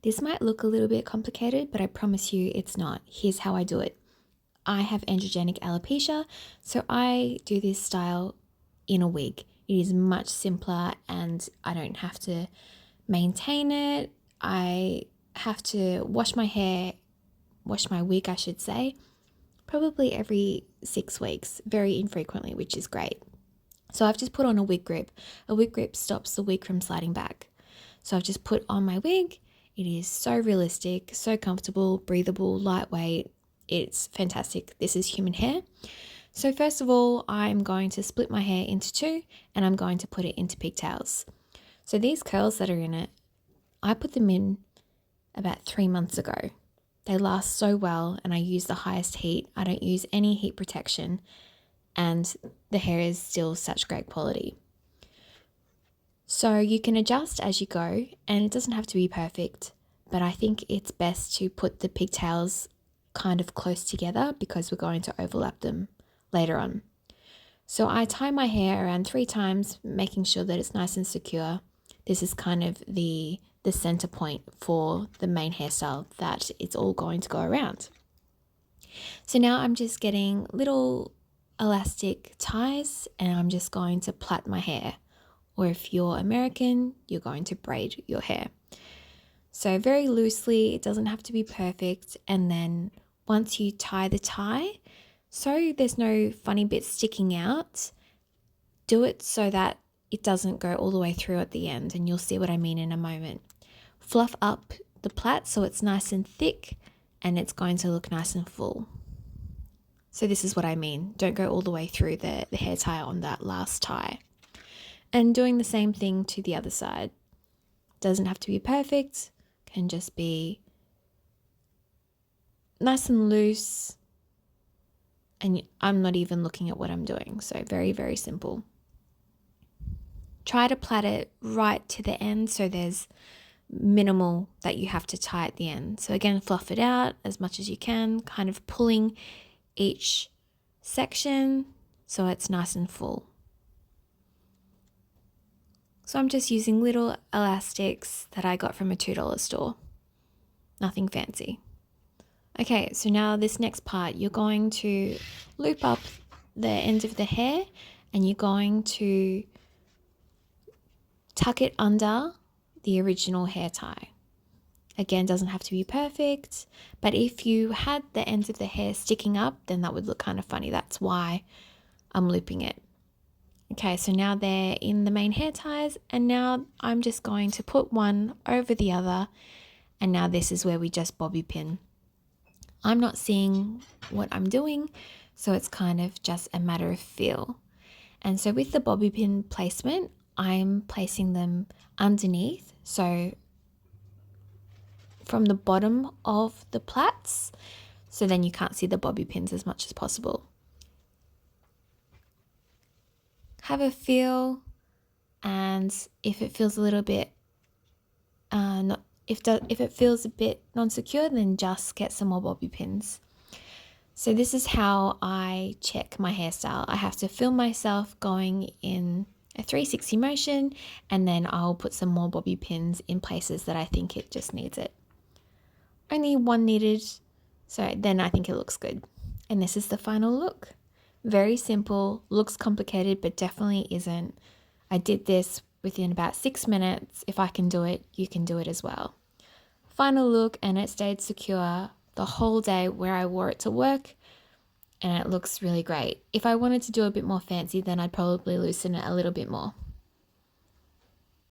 This might look a little bit complicated, but I promise you it's not. Here's how I do it. I have androgenic alopecia, so I do this style in a wig. It is much simpler and I don't have to maintain it. I have to wash my wig, I should say, probably every 6 weeks, very infrequently, which is great. So I've just put on a wig grip. A wig grip stops the wig from sliding back. So I've just put on my wig. It is so realistic, so comfortable, breathable, lightweight. It's fantastic. This is human hair. So first of all, I'm going to split my hair into two and I'm going to put it into pigtails. So these curls that are in it, I put them in about 3 months ago. They last so well and I use the highest heat. I don't use any heat protection and the hair is still such great quality. So you can adjust as you go and it doesn't have to be perfect, but I think it's best to put the pigtails kind of close together because we're going to overlap them later on. So I tie my hair around 3 times, making sure that it's nice and secure. This is kind of the center point for the main hairstyle that it's all going to go around. So now I'm just getting little elastic ties and I'm just going to plait my hair. Or if you're American, you're going to braid your hair. So very loosely, it doesn't have to be perfect. And then once you tie the tie, so there's no funny bits sticking out, do it so that it doesn't go all the way through at the end. And you'll see what I mean in a moment. Fluff up the plait so it's nice and thick and it's going to look nice and full. So this is what I mean. Don't go all the way through the hair tie on that last tie. And doing the same thing to the other side. Doesn't have to be perfect, can just be nice and loose. And I'm not even looking at what I'm doing. So very, very simple. Try to plait it right to the end so there's minimal that you have to tie at the end. So again, fluff it out as much as you can, kind of pulling each section so it's nice and full. So I'm just using little elastics that I got from a $2 store. Nothing fancy. Okay, so now this next part, you're going to loop up the end of the hair and you're going to tuck it under the original hair tie. Again, doesn't have to be perfect, but if you had the ends of the hair sticking up, then that would look kind of funny. That's why I'm looping it. Okay, so now they're in the main hair ties and now I'm just going to put one over the other and now this is where we just bobby pin. I'm not seeing what I'm doing, so it's kind of just a matter of feel. And so with the bobby pin placement, I'm placing them underneath, so from the bottom of the plaits, so then you can't see the bobby pins as much as possible. Have a feel, and if it feels a little bit if it feels a bit non-secure, then just get some more bobby pins. So this is how I check my hairstyle. I have to film myself going in a 360 motion and then I'll put some more bobby pins in places that I think it just needs it. Only one needed, so then I think it looks good. And this is the final look. Very simple, looks complicated, but definitely isn't. I did this within about 6 minutes. If I can do it, you can do it as well. Final look, and it stayed secure the whole day where I wore it to work, and it looks really great. If I wanted to do a bit more fancy, then I'd probably loosen it a little bit more.